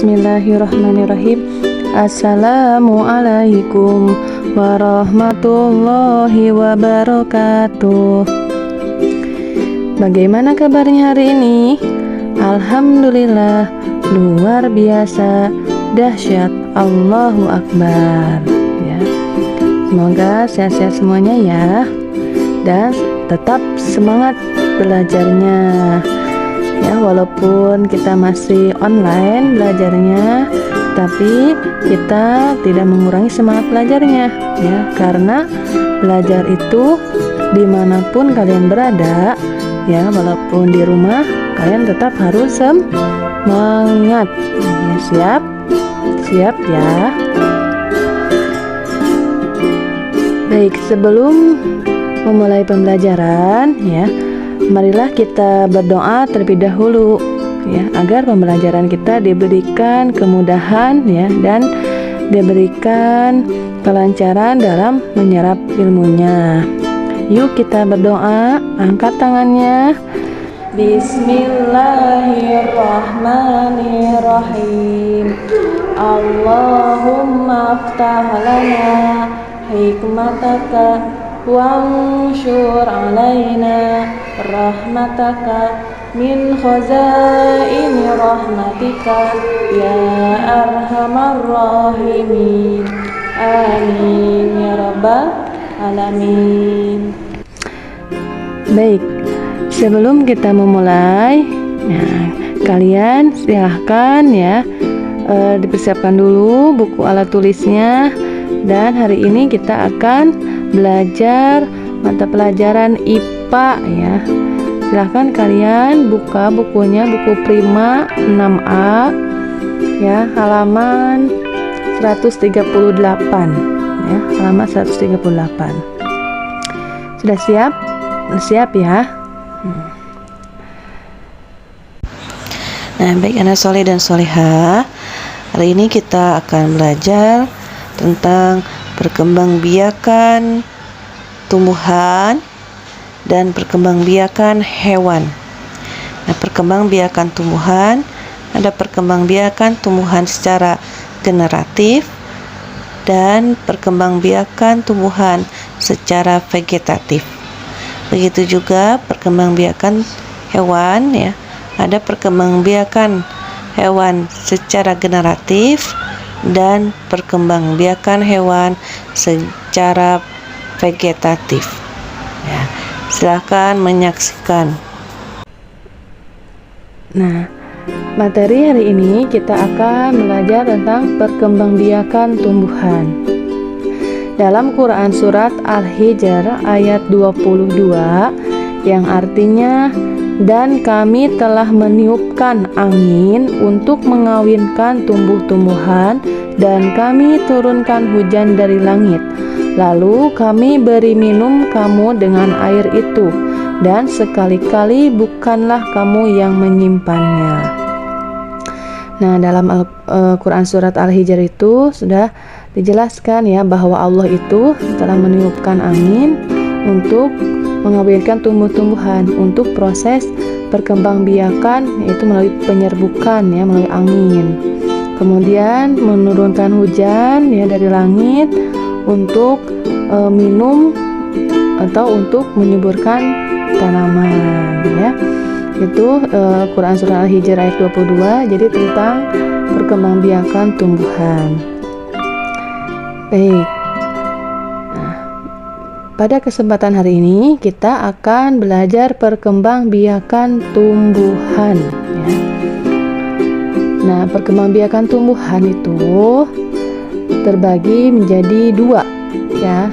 Bismillahirrahmanirrahim. Assalamualaikum warahmatullahi wabarakatuh. Bagaimana kabarnya hari ini? Alhamdulillah, luar biasa, dahsyat, Allahu Akbar ya. Semoga sehat-sehat semuanya ya, dan tetap semangat belajarnya ya, walaupun kita masih online belajarnya, tapi kita tidak mengurangi semangat belajarnya ya, karena belajar itu dimanapun kalian berada ya, walaupun di rumah kalian tetap harus semangat ya. Siap ya. Baik, sebelum memulai pembelajaran ya, marilah kita berdoa terlebih dahulu ya, agar pembelajaran kita diberikan kemudahan ya, dan diberikan kelancaran dalam menyerap ilmunya. Yuk kita berdoa, angkat tangannya. Bismillahirrahmanirrahim. Allahumma aftah lana hikmataka wanshur alaina rahmataka min khazaini rahmatika ya arhamar rahimin. Amin ya rabbal alamin. Baik, sebelum kita memulai, nah, kalian silahkan ya, dipersiapkan dulu buku alat tulisnya. Dan hari ini kita akan belajar mata pelajaran IPA ya. Silahkan kalian buka bukunya, buku Prima 6A ya, halaman 138 ya, halaman 138. Sudah siap? Siap ya. Nah, baik anak soleh dan soleha, hari ini kita akan belajar tentang perkembangbiakan tumbuhan dan perkembangbiakan hewan. Nah, perkembangbiakan tumbuhan, ada perkembangbiakan tumbuhan secara generatif dan perkembangbiakan tumbuhan secara vegetatif. Begitu juga perkembangbiakan hewan ya, ada perkembangbiakan hewan secara generatif dan perkembangbiakan hewan secara vegetatif ya. Silakan menyaksikan. Nah, materi hari ini kita akan belajar tentang perkembangbiakan tumbuhan. Dalam Quran surat Al-Hijr ayat 22 yang artinya, dan kami telah meniupkan angin untuk mengawinkan tumbuh-tumbuhan, dan kami turunkan hujan dari langit, lalu kami beri minum kamu dengan air itu, dan sekali-kali bukanlah kamu yang menyimpannya. Nah, dalam Quran surat Al-Hijr itu sudah dijelaskan ya, bahwa Allah itu telah meniupkan angin untuk mengawinkan tumbuh-tumbuhan untuk proses perkembangbiakan, yaitu melalui penyerbukan ya, melalui angin. Kemudian menurunkan hujan ya dari langit untuk minum atau untuk menyuburkan tanaman ya. Itu Quran surah Al-Hijr ayat 22, jadi tentang perkembangbiakan tumbuhan. Baik. Nah, pada kesempatan hari ini kita akan belajar perkembangbiakan tumbuhan ya. Nah, perkembangbiakan tumbuhan itu terbagi menjadi dua ya,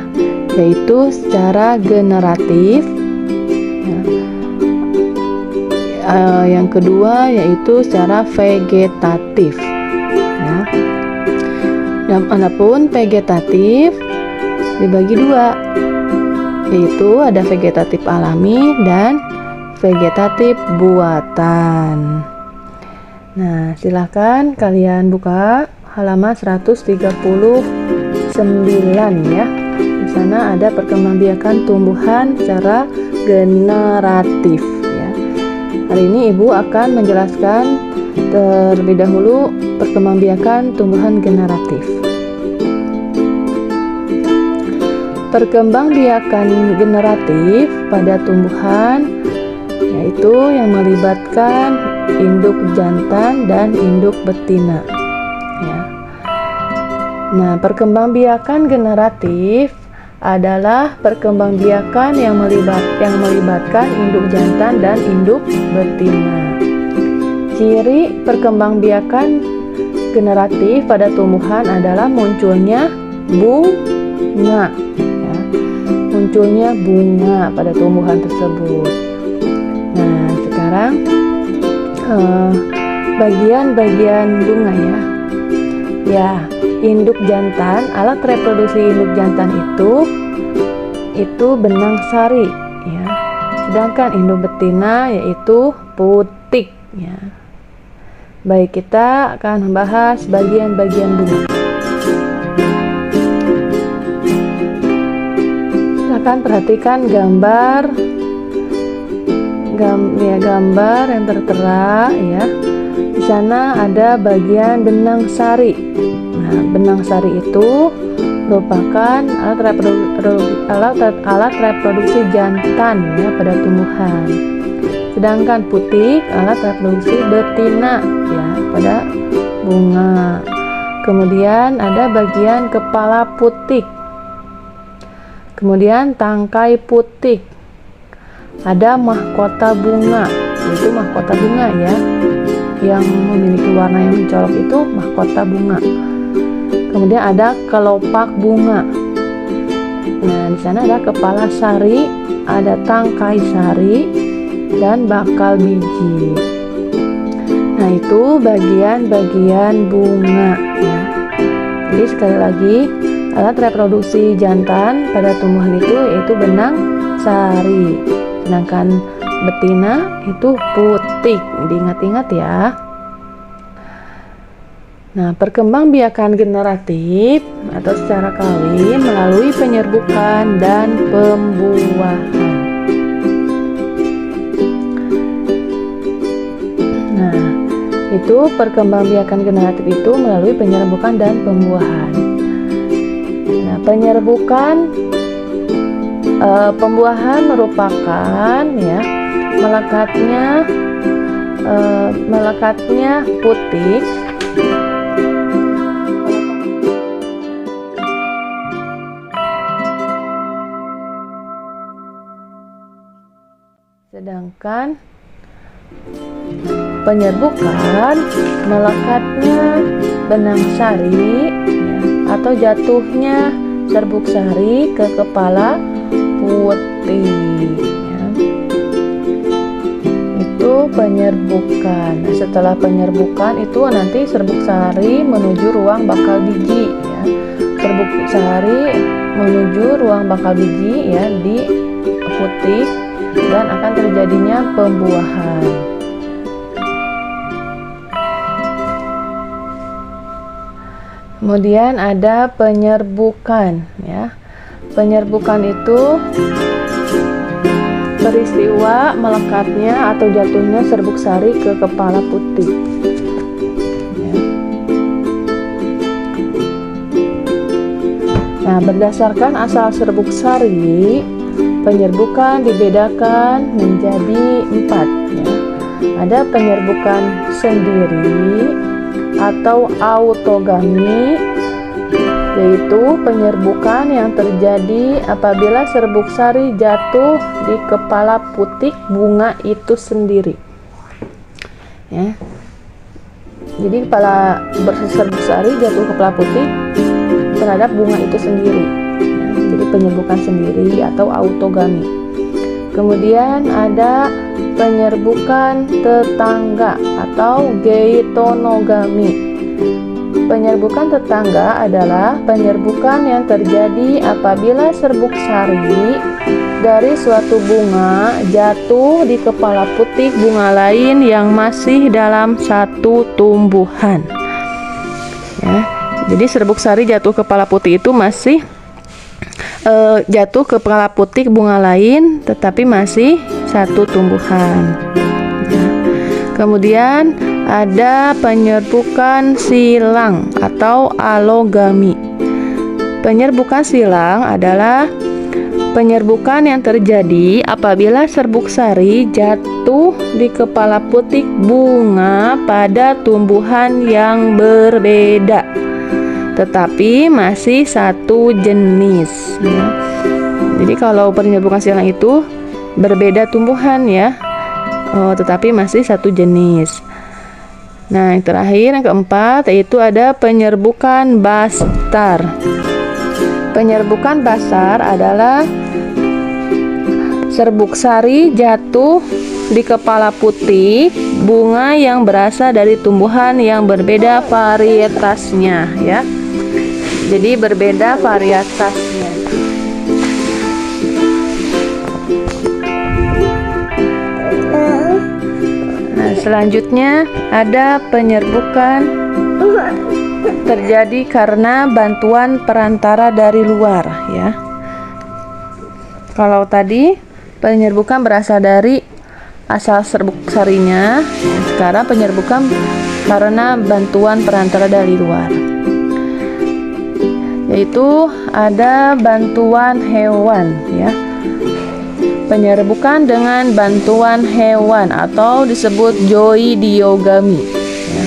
yaitu secara generatif ya. Yang kedua yaitu secara vegetatif ya. Yang manapun vegetatif dibagi dua, yaitu ada vegetatif alami dan vegetatif buatan. Nah, silahkan kalian buka halaman 139 ya. Di sana ada perkembangbiakan tumbuhan secara generatif ya. Hari ini Ibu akan menjelaskan Terlebih dahulu perkembangbiakan tumbuhan generatif. Perkembangbiakan generatif pada tumbuhan yaitu yang melibatkan induk jantan dan induk betina. Ya. Nah, perkembangbiakan generatif adalah perkembangbiakan yang melibatkan induk jantan dan induk betina. Ciri perkembangbiakan generatif pada tumbuhan adalah munculnya bunga, ya. Munculnya bunga pada tumbuhan tersebut. Nah, sekarang bagian-bagian bunga ya. Ya, induk jantan, alat reproduksi induk jantan itu benang sari, ya. Sedangkan induk betina yaitu putik, ya. Baik, kita akan membahas bagian-bagian bunga. Silakan perhatikan gambar yang tertera, ya. Di sana ada bagian benang sari. Nah, benang sari itu merupakan alat reproduksi jantan, ya, pada tumbuhan. Sedangkan putik alat reproduksi betina, ya, pada bunga. Kemudian ada bagian kepala putik. Kemudian tangkai putik. Ada mahkota bunga, yaitu mahkota bunga, ya. Yang memiliki warna yang mencolok itu mahkota bunga. Kemudian ada kelopak bunga. Nah, di sana ada kepala sari, ada tangkai sari, dan bakal biji. Nah, itu bagian-bagian bunga, ya. Jadi sekali lagi, alat reproduksi jantan pada tumbuhan itu yaitu benang sari, sedangkan betina itu putik. Diingat-ingat ya. Nah, perkembangbiakan generatif atau secara kawin melalui penyerbukan dan pembuahan. Nah, itu perkembangbiakan generatif itu melalui penyerbukan dan pembuahan. Nah, pembuahan merupakan, ya, melekatnya putik sedangkan penyerbukan melekatnya benang sari, ya, atau jatuhnya serbuk sari ke kepala putik, ya. Itu penyerbukan. Nah, setelah penyerbukan itu nanti serbuk sari menuju ruang bakal biji, ya. Serbuk sari menuju ruang bakal biji, ya, di putik, dan akan terjadinya pembuahan. Kemudian ada penyerbukan, ya. Penyerbukan itu peristiwa melekatnya atau jatuhnya serbuk sari ke kepala putik, ya. Nah, berdasarkan asal serbuk sari, penyerbukan dibedakan menjadi 4, ya. Ada penyerbukan sendiri atau autogami, yaitu penyerbukan yang terjadi apabila serbuk sari jatuh di kepala putik bunga itu sendiri, ya. Jadi kepala serbuk sari jatuh ke kepala putik terhadap bunga itu sendiri, ya. Jadi penyerbukan sendiri atau autogami. Kemudian ada penyerbukan tetangga atau geitonogami. Penyerbukan tetangga adalah penyerbukan yang terjadi apabila serbuk sari dari suatu bunga jatuh di kepala putik bunga lain yang masih dalam satu tumbuhan, ya. Jadi serbuk sari jatuh ke kepala putik itu masih jatuh ke kepala putik bunga lain tetapi masih satu tumbuhan, ya. Kemudian ada penyerbukan silang atau alogami. Penyerbukan silang adalah penyerbukan yang terjadi apabila serbuk sari jatuh di kepala putik bunga pada tumbuhan yang berbeda, tetapi masih satu jenis ya. Jadi kalau penyerbukan silang itu berbeda tumbuhan ya, tetapi masih satu jenis. Nah, yang terakhir, yang keempat, yaitu ada penyerbukan bastar. Penyerbukan bastar adalah serbuk sari jatuh di kepala putik bunga yang berasal dari tumbuhan yang berbeda varietasnya ya. Jadi berbeda varietasnya. Nah, selanjutnya ada penyerbukan terjadi karena bantuan perantara dari luar ya. Kalau tadi penyerbukan berasal dari asal serbuk sarinya, sekarang penyerbukan karena bantuan perantara dari luar. Yaitu ada bantuan hewan ya. Penyerbukan dengan bantuan hewan atau disebut zoidiogami ya.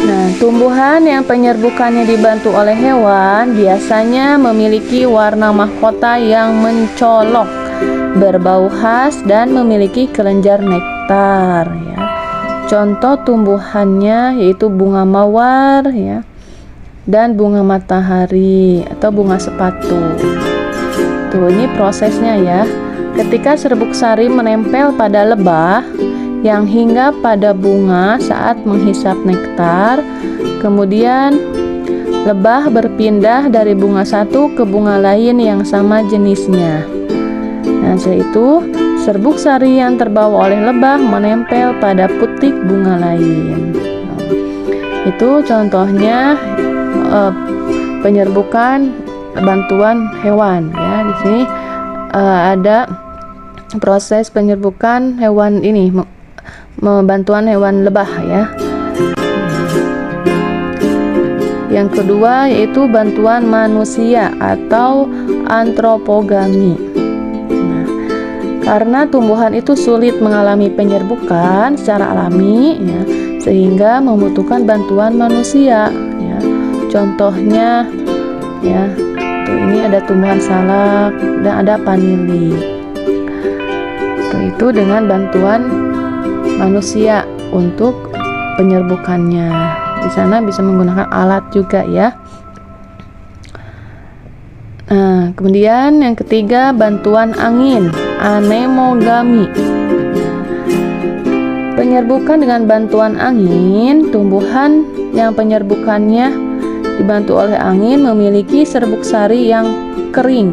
Nah, tumbuhan yang penyerbukannya dibantu oleh hewan biasanya memiliki warna mahkota yang mencolok, berbau khas, dan memiliki kelenjar nektar ya. Contoh tumbuhannya yaitu bunga mawar ya, dan bunga matahari atau bunga sepatu. Tuh, ini prosesnya ya. Ketika serbuk sari menempel pada lebah yang hinggap pada bunga saat menghisap nektar, kemudian lebah berpindah dari bunga satu ke bunga lain yang sama jenisnya. Nah, setelah itu serbuk sari yang terbawa oleh lebah menempel pada putik bunga lain. Itu contohnya penyerbukan bantuan hewan ya. Di sini ada proses penyerbukan hewan ini, bantuan hewan lebah ya. Yang kedua yaitu bantuan manusia atau antropogami. Nah, karena tumbuhan itu sulit mengalami penyerbukan secara alami ya, sehingga membutuhkan bantuan manusia ya. Contohnya ya, tuh ini ada tumbuhan salak dan ada vanili. Itu dengan bantuan manusia untuk penyerbukannya. Di sana bisa menggunakan alat juga ya. Nah, kemudian yang ketiga bantuan angin, anemogami. Penyerbukan dengan bantuan angin, tumbuhan yang penyerbukannya dibantu oleh angin memiliki serbuk sari yang kering,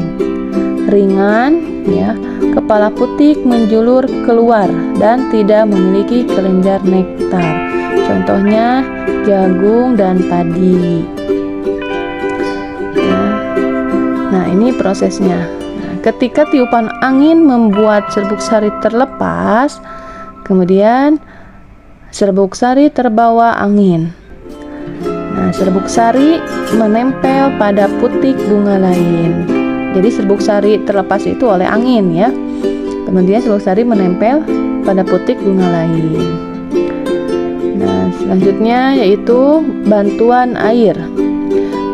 ringan ya, kepala putik menjulur keluar dan tidak memiliki kelenjar nektar. Contohnya jagung dan padi ya. Nah, ini prosesnya. Nah, ketika tiupan angin membuat serbuk sari terlepas, kemudian serbuk sari terbawa angin. Nah, serbuk sari menempel pada putik bunga lain. Jadi serbuk sari terlepas itu oleh angin ya. Kemudian serbuk sari menempel pada putik bunga lain. Nah, selanjutnya yaitu bantuan air.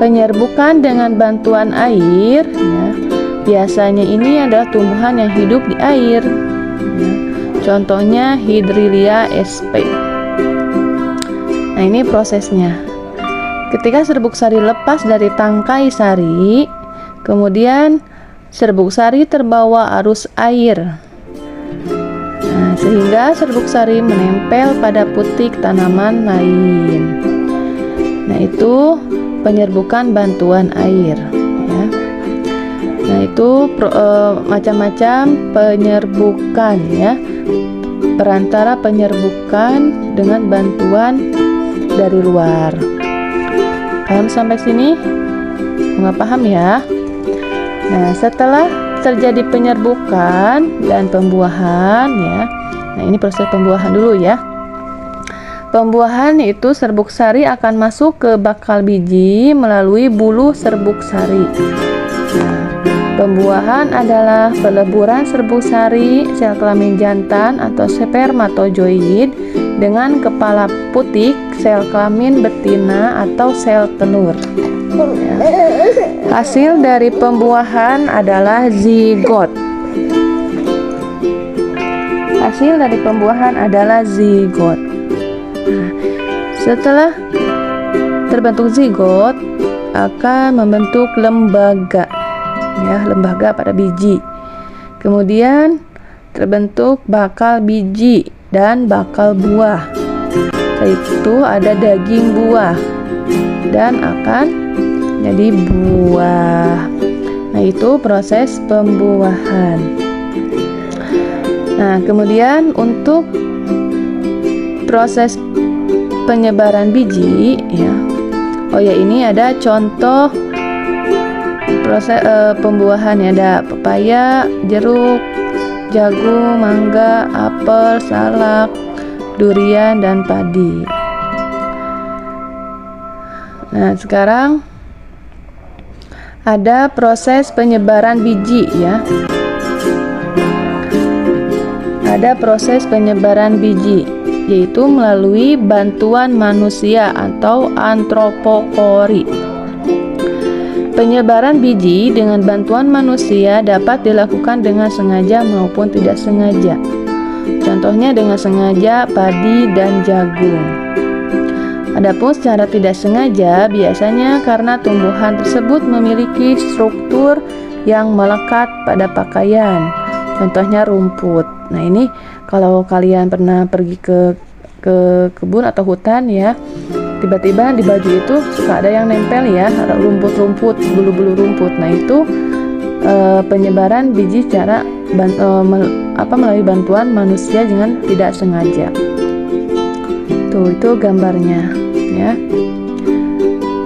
Penyerbukan dengan bantuan air ya. Biasanya ini adalah tumbuhan yang hidup di air ya. Contohnya Hydrilia sp. Nah, ini prosesnya. Ketika serbuk sari lepas dari tangkai sari, kemudian serbuk sari terbawa arus air. Nah, sehingga serbuk sari menempel pada putik tanaman lain. Nah, itu penyerbukan bantuan air ya. Nah, itu macam-macam penyerbukan ya. Perantara penyerbukan dengan bantuan dari luar. Paham sampai sini? Nggak paham ya? Nah, setelah terjadi penyerbukan dan pembuahan ya. Nah, ini proses pembuahan dulu ya. Pembuahan yaitu serbuk sari akan masuk ke bakal biji melalui bulu serbuk sari. Nah, pembuahan adalah peleburan serbuk sari sel kelamin jantan atau spermatozoid dengan kepala putih sel kelamin betina atau sel telur. Hasil dari pembuahan adalah zigot. Hasil dari pembuahan adalah zigot. Nah, setelah terbentuk zigot akan membentuk lembaga, ya, lembaga pada biji. Kemudian terbentuk bakal biji dan bakal buah. Setelah itu ada daging buah dan akan jadi buah. Nah, itu proses pembuahan. Nah, kemudian untuk proses penyebaran biji, ya. Oh ya, ini ada contoh proses pembuahan, ya. Ada pepaya, jeruk, jagung, mangga, apel, salak, durian, dan padi. Nah, sekarang ada proses penyebaran biji, ya. Ada proses penyebaran biji, yaitu melalui bantuan manusia atau antropokori. Penyebaran biji dengan bantuan manusia dapat dilakukan dengan sengaja maupun tidak sengaja. Contohnya dengan sengaja padi dan jagung. Adapun secara tidak sengaja, biasanya karena tumbuhan tersebut memiliki struktur yang melekat pada pakaian. Contohnya rumput. Nah, ini kalau kalian pernah pergi ke kebun atau hutan, ya, tiba-tiba di baju itu suka ada yang nempel, ya, ada rumput-rumput, bulu-bulu rumput. Nah, itu penyebaran biji secara melalui bantuan manusia dengan tidak sengaja. Itu gambarnya, ya.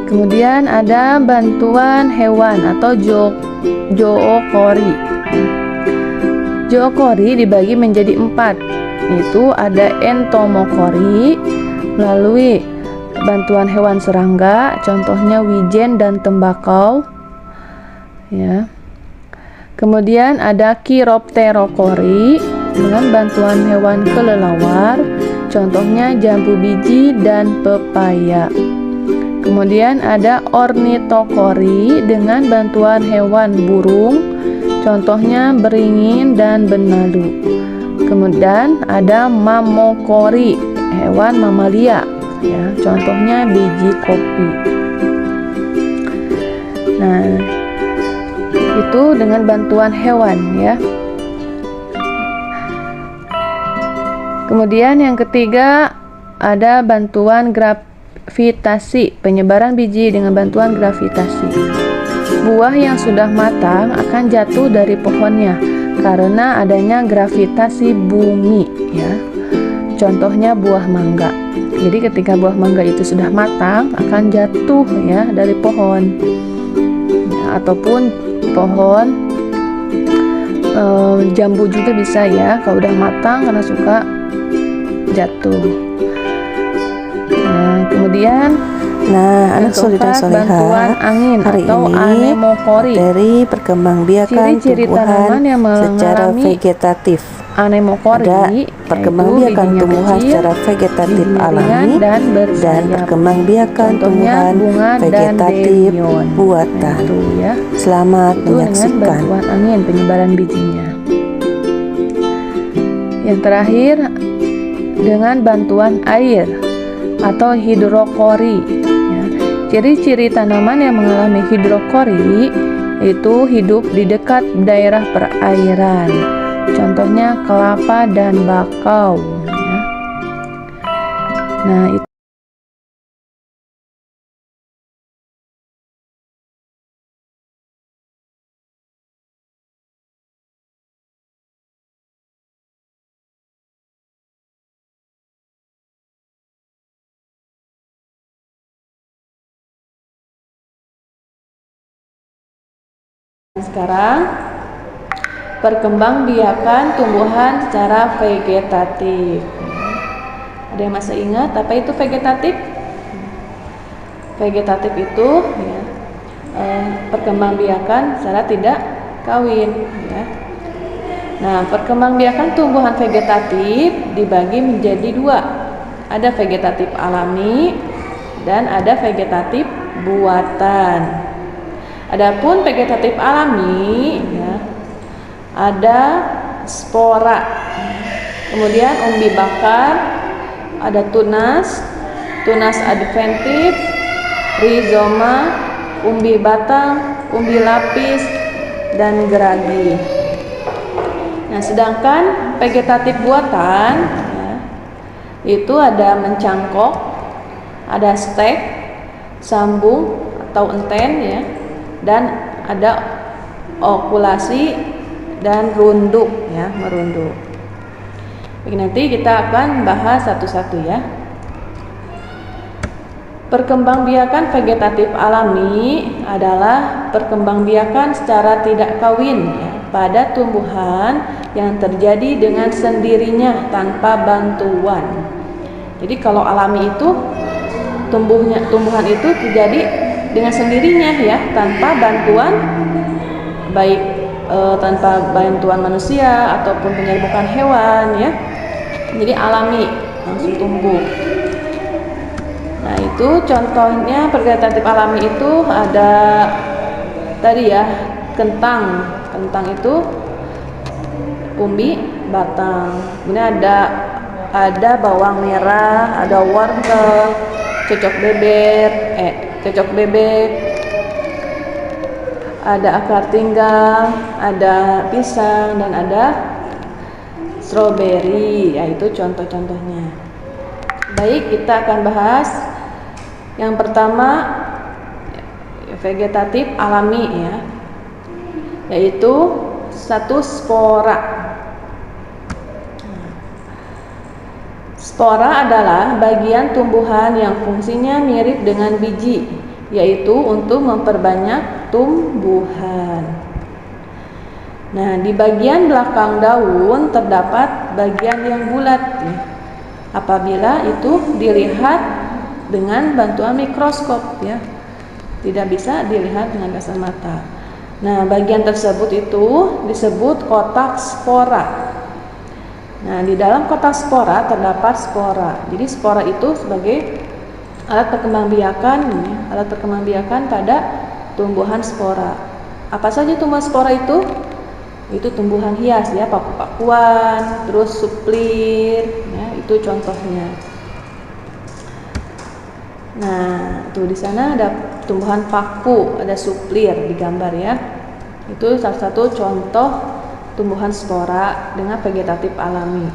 Kemudian ada bantuan hewan atau zookori. Zookori dibagi menjadi 4, yaitu ada entomokori melalui bantuan hewan serangga, contohnya wijen dan tembakau, ya. Kemudian ada chiropterokori dengan bantuan hewan kelelawar, contohnya jambu biji dan pepaya. Kemudian ada ornitokori dengan bantuan hewan burung, contohnya beringin dan benalu. Kemudian ada mamokori, hewan mamalia, ya, contohnya biji kopi. Nah, itu dengan bantuan hewan, ya. Kemudian yang ketiga ada bantuan gravitasi, penyebaran biji dengan bantuan gravitasi. Buah yang sudah matang akan jatuh dari pohonnya karena adanya gravitasi bumi, ya. Contohnya buah mangga. Jadi ketika buah mangga itu sudah matang akan jatuh, ya, dari pohon, ya, ataupun pohon jambu juga bisa, ya, kalau udah matang karena suka jatuh. Nah, kemudian anak soleh dan soleha, bantuan angin hari atau ini anemokori. dari perkembangbiakan Ciri-ciri tumbuhan tanaman yang secara mengalami vegetatif. Anemokori, Ada perkembangbiakan yaitu tumbuhan kecil, secara vegetatif biji alami ringan dan dan bersayap. perkembangbiakan Contohnya tumbuhan bunga dan vegetatif demion. buatan. Nah, itu, ya. Selamat Itu dengan menyaksikan. bantuan angin penyebaran bijinya. Yang terakhir dengan bantuan air atau hidrokori, ya. Ciri-ciri tanaman yang mengalami hidrokori itu hidup di dekat daerah perairan, contohnya kelapa dan bakau, ya. Nah, itu sekarang perkembangbiakan tumbuhan secara vegetatif. Ada yang masih ingat apa itu vegetatif? Vegetatif itu ya, perkembangbiakan secara tidak kawin ya. Nah, perkembangbiakan tumbuhan vegetatif dibagi menjadi dua. Ada vegetatif alami dan ada vegetatif buatan. Adapun vegetatif alami ya, ada spora, kemudian umbi bakar, ada tunas, tunas adventif, rizoma, umbi batang, umbi lapis, dan geragi. Nah, sedangkan vegetatif buatan ya, itu ada mencangkok, ada stek, sambung atau enten ya, dan ada okulasi dan runduk ya, merunduk. Oke, nanti kita akan bahas satu-satu ya. Perkembangbiakan vegetatif alami adalah perkembangbiakan secara tidak kawin ya, pada tumbuhan yang terjadi dengan sendirinya tanpa bantuan. Jadi kalau alami itu tumbuhan itu terjadi dengan sendirinya ya, tanpa bantuan baik tanpa bantuan manusia ataupun penyerbukan hewan ya. Jadi alami, langsung tumbuh. Nah, itu contohnya vegetatif alami itu ada tadi ya, kentang itu umbi batang. Kemudian ada bawang merah, ada wortel, cocok bebek, ada akar tinggal, ada pisang, dan ada stroberi. Ya, itu contoh-contohnya. Baik, kita akan bahas yang pertama vegetatif alami ya, yaitu satu spora. Spora adalah bagian tumbuhan yang fungsinya mirip dengan biji, yaitu untuk memperbanyak tumbuhan. Nah, di bagian belakang daun terdapat bagian yang bulat ya, apabila itu dilihat dengan bantuan mikroskop ya, tidak bisa dilihat dengan kasat mata. Nah, bagian tersebut itu disebut kotak spora. Nah, di dalam kotak spora terdapat spora. Jadi spora itu sebagai alat perkembangbiakan pada tumbuhan spora. Apa saja tumbuhan spora itu? Itu tumbuhan hias ya, paku-pakuan, terus suplir ya, itu contohnya. Nah, tuh di sana ada tumbuhan paku, ada suplir di gambar ya. Itu salah satu contoh tumbuhan spora dengan vegetatif alami.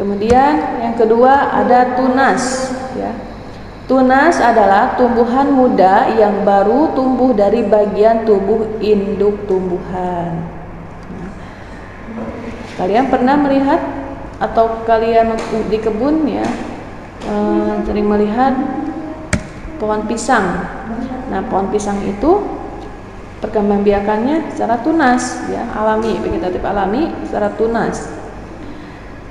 Kemudian yang kedua ada tunas ya. Tunas adalah tumbuhan muda yang baru tumbuh dari bagian tubuh induk tumbuhan. Nah, kalian pernah melihat atau kalian di kebun ya, sering melihat pohon pisang. Nah, pohon pisang itu perkembangbiakannya secara tunas ya, alami, vegetatif alami secara tunas.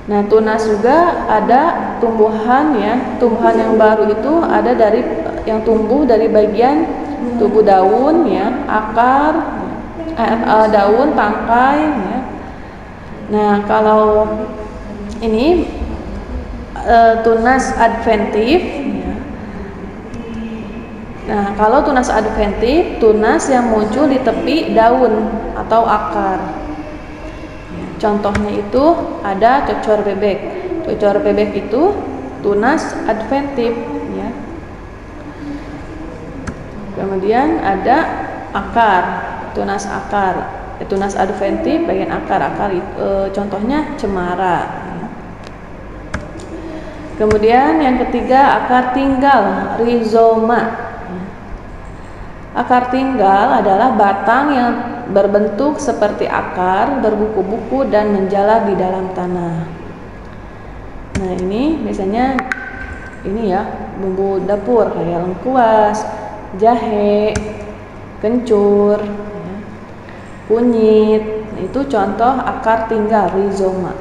Nah, tunas juga ada tumbuhan ya, tumbuhan yang baru itu ada dari yang tumbuh dari bagian tubuh daun ya, akar, daun, tangkai ya. Nah, kalau ini tunas adventif ya. Nah, kalau tunas adventif, tunas yang muncul di tepi daun atau akar. Contohnya itu ada cocor bebek. Cocor bebek itu tunas adventif ya. Kemudian ada akar, tunas akar. Tunas adventif bagian akar. Contohnya cemara. Kemudian yang ketiga akar tinggal, rizoma. Akar tinggal adalah batang yang berbentuk seperti akar, berbuku-buku dan menjalar di dalam tanah. Nah, ini biasanya ini ya, bumbu dapur kayak lengkuas, jahe, kencur, ya, kunyit. Nah, itu contoh akar tinggal rizoma.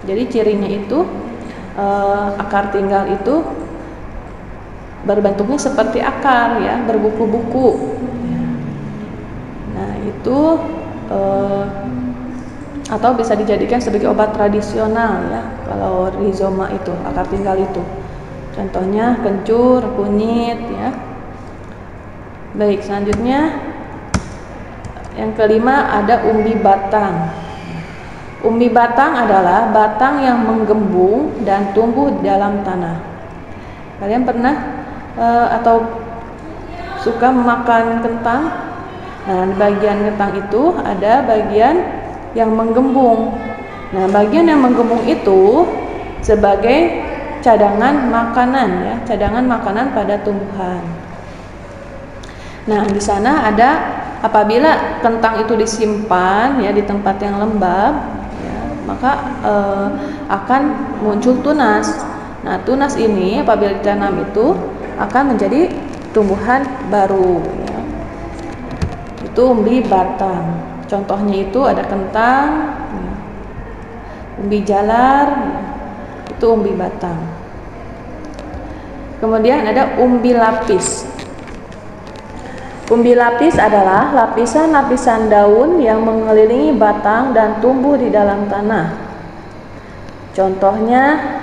Jadi cirinya itu akar tinggal itu berbentuknya seperti akar ya, berbuku-buku. Nah itu atau bisa dijadikan sebagai obat tradisional ya, kalau rhizoma itu, akar tinggal itu. Contohnya kencur, kunyit ya. Baik, selanjutnya yang kelima ada umbi batang. Umbi batang adalah batang yang menggembung dan tumbuh di dalam tanah. Kalian pernah atau suka memakan kentang? Nah, di bagian kentang itu ada bagian yang menggembung. Nah, bagian yang menggembung itu sebagai cadangan makanan ya, cadangan makanan pada tumbuhan. Nah, di sana ada, apabila kentang itu disimpan ya di tempat yang lembab ya, maka akan muncul tunas. Nah, tunas ini apabila ditanam itu akan menjadi tumbuhan baru ya. Itu umbi batang. Contohnya itu ada kentang, umbi jalar, itu umbi batang. Kemudian ada umbi lapis. Umbi lapis adalah lapisan-lapisan daun yang mengelilingi batang dan tumbuh di dalam tanah. Contohnya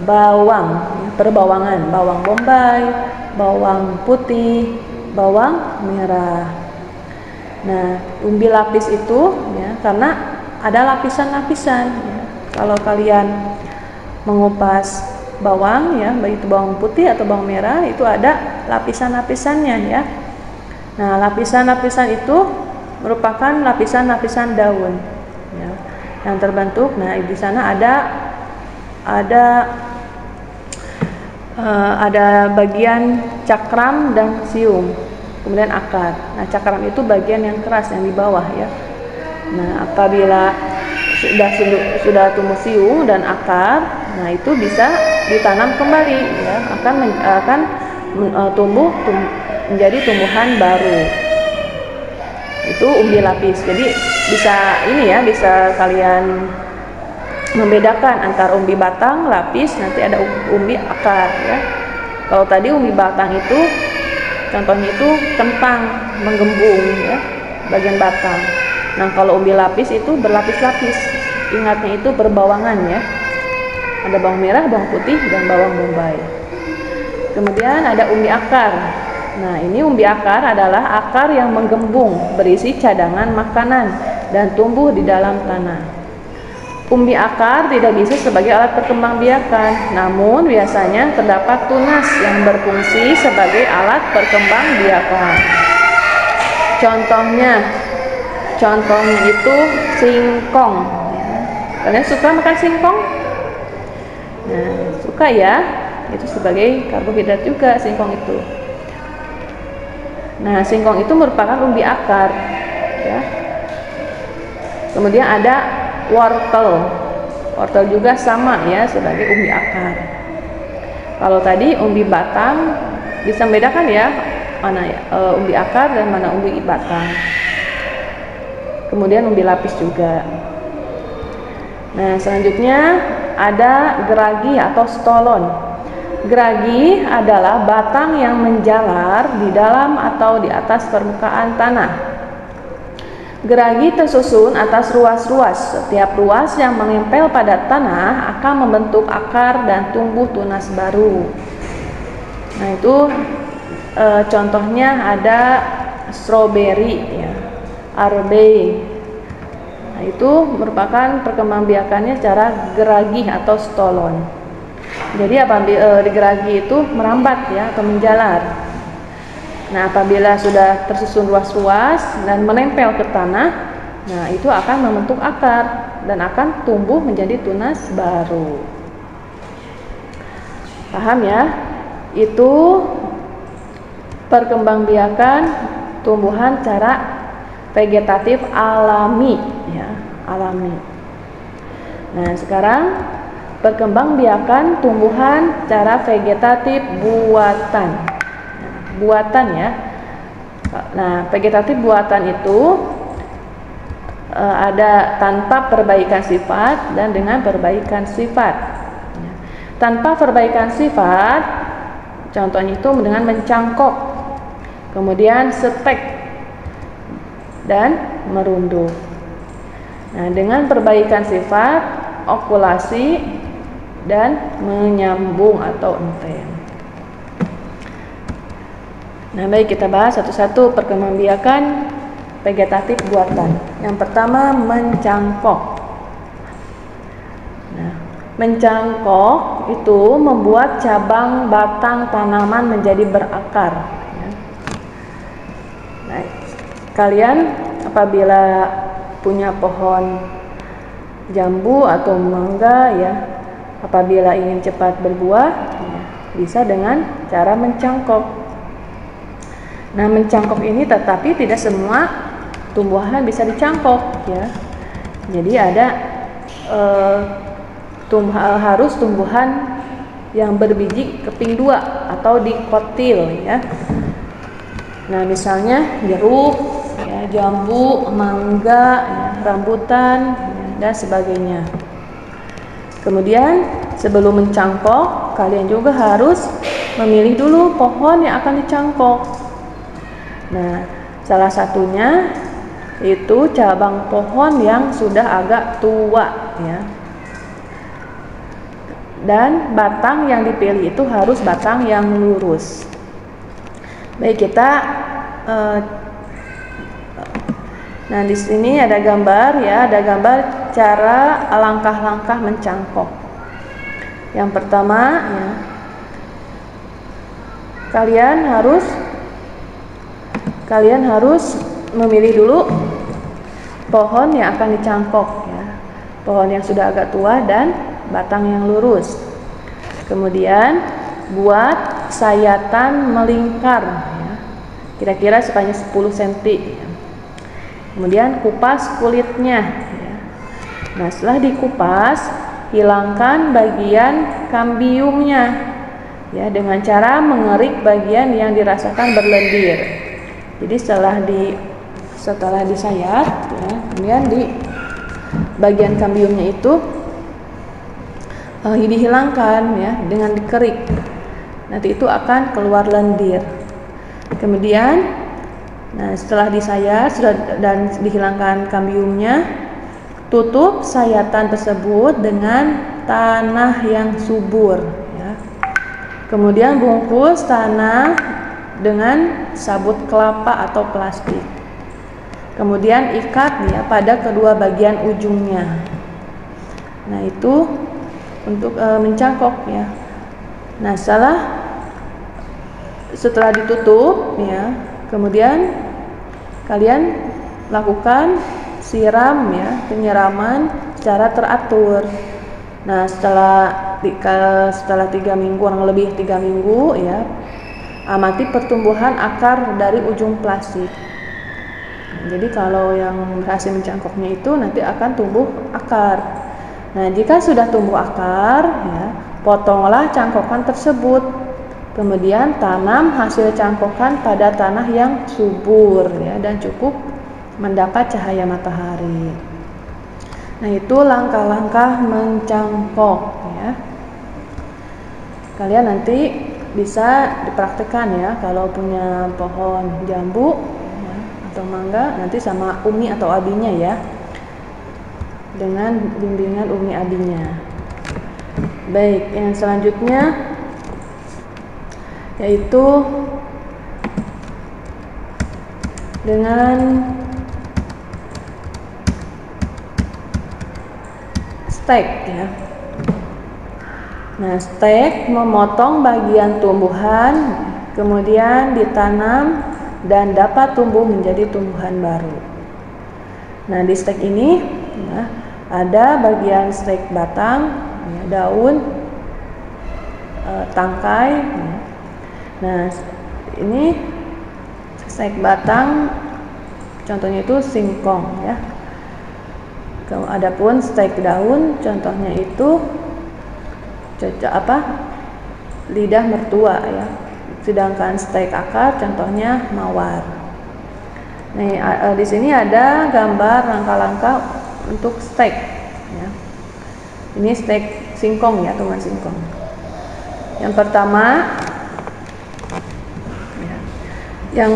bawang, perbawangan, bawang bombay, bawang putih, bawang merah. Nah, umbi lapis itu ya, karena ada lapisan-lapisan ya. Kalau kalian mengupas bawang ya, baik itu bawang putih atau bawang merah, itu ada lapisan-lapisannya ya. Nah, lapisan-lapisan itu merupakan lapisan-lapisan daun ya, yang terbentuk. Nah, di sana ada bagian cakram dan siung. Kemudian akar. Nah, cakram itu bagian yang keras yang di bawah ya. Nah, apabila sudah tumbuh siung dan akar, nah itu bisa ditanam kembali ya, akan tumbuh menjadi tumbuhan baru. Itu umbi lapis. Jadi bisa kalian membedakan antara umbi batang, lapis, nanti ada umbi akar ya. Kalau tadi umbi batang itu contohnya itu kentang menggembung ya, bagian batang. Nah, kalau umbi lapis itu berlapis-lapis. Ingatnya itu berbawangan ya. Ada bawang merah, bawang putih, dan bawang bombay. Kemudian ada umbi akar. Nah, ini umbi akar adalah akar yang menggembung, berisi cadangan makanan dan tumbuh di dalam tanah. Umbi akar tidak bisa sebagai alat perkembangbiakan, namun biasanya terdapat tunas yang berfungsi sebagai alat perkembangbiakan. Contohnya itu singkong. Kalian suka makan singkong? Nah, suka ya. Itu sebagai karbohidrat juga singkong itu. Nah, singkong itu merupakan umbi akar ya. Kemudian ada wortel. Wortel juga sama ya, sebagai umbi akar. Kalau tadi umbi batang, bisa membedakan ya mana ya umbi akar dan mana umbi batang. Kemudian umbi lapis juga. Nah, selanjutnya ada geragi atau stolon. Geragi adalah batang yang menjalar di dalam atau di atas permukaan tanah. Geragi tersusun atas ruas-ruas. Setiap ruas yang menempel pada tanah akan membentuk akar dan tumbuh tunas baru. Nah, itu contohnya ada stroberi ya, arbei. Nah, itu merupakan perkembangbiakannya secara geragi atau stolon. Jadi apabila di geragi itu merambat ya atau menjalar. Nah, apabila sudah tersusun ruas-ruas dan menempel ke tanah, nah itu akan membentuk akar dan akan tumbuh menjadi tunas baru. Paham ya? Itu perkembangbiakan tumbuhan secara vegetatif alami ya, alami. Nah, sekarang perkembangbiakan tumbuhan secara vegetatif buatan. Buatan ya. Nah, vegetatif buatan itu ada tanpa perbaikan sifat dan dengan perbaikan sifat. Tanpa perbaikan sifat, contohnya itu dengan mencangkok, kemudian stek dan merunduk. Nah, dengan perbaikan sifat, okulasi dan menyambung atau enten. Nah, baik, kita bahas satu-satu perkembangbiakan vegetatif buatan. Yang pertama, mencangkok. Nah, mencangkok itu membuat cabang batang tanaman menjadi berakar. Ya. Nah, kalian apabila punya pohon jambu atau mangga ya, apabila ingin cepat berbuah, ya, bisa dengan cara mencangkok. Nah, mencangkok ini tetapi tidak semua tumbuhan bisa dicangkok ya. Jadi ada harus tumbuhan yang berbiji keping 2 atau dikotil ya. Nah, misalnya jeruk, ya, jambu, mangga, ya, rambutan, ya, dan sebagainya. Kemudian sebelum mencangkok, kalian juga harus memilih dulu pohon yang akan dicangkok. Nah, salah satunya itu cabang pohon yang sudah agak tua ya. Dan batang yang dipilih itu harus batang yang lurus. Baik, kita nah di sini ada gambar ya, ada gambar cara langkah-langkah mencangkok. Yang pertama ya, kalian harus memilih dulu pohon yang akan dicangkok ya. Pohon yang sudah agak tua dan batang yang lurus. Kemudian buat sayatan melingkar ya, kira-kira sepanjang 10 cm ya. Kemudian kupas kulitnya ya. Nah, setelah dikupas, hilangkan bagian kambiumnya ya, dengan cara mengerik bagian yang dirasakan berlendir. Jadi setelah disayat ya, kemudian di bagian kambiumnya itu dihilangkan ya dengan dikerik. Nanti itu akan keluar lendir. Kemudian setelah disayat dan dihilangkan kambiumnya, tutup sayatan tersebut dengan tanah yang subur ya. Kemudian bungkus tanah dengan sabut kelapa atau plastik. Kemudian ikat ya pada kedua bagian ujungnya. Nah, itu untuk mencangkok ya. Nah, setelah ditutup ya, kemudian kalian lakukan siram ya, penyiraman secara teratur. Nah, setelah 3 minggu, kurang lebih 3 minggu ya, amati pertumbuhan akar dari ujung plastik. Jadi kalau yang berhasil mencangkoknya itu nanti akan tumbuh akar. Nah, jika sudah tumbuh akar ya, potonglah cangkokan tersebut. Kemudian tanam hasil cangkokan pada tanah yang subur ya, dan cukup mendapat cahaya matahari. Nah, itu langkah-langkah mencangkok ya. Kalian nanti bisa dipraktekkan ya, kalau punya pohon jambu ya, atau mangga, nanti sama umi atau abinya ya, dengan bimbingan umi abinya. Baik, yang selanjutnya yaitu dengan stek ya. Nah, stek memotong bagian tumbuhan, kemudian ditanam dan dapat tumbuh menjadi tumbuhan baru. Nah, di stek ini ya, ada bagian stek batang, ya, daun, tangkai. Ya. Nah, ini stek batang, contohnya itu singkong ya. Adapun stek daun, contohnya itu lidah mertua ya. Sedangkan stek akar contohnya mawar. Nih, di sini ada gambar langkah-langkah untuk stek ya. Ini stek singkong ya, teman singkong. Yang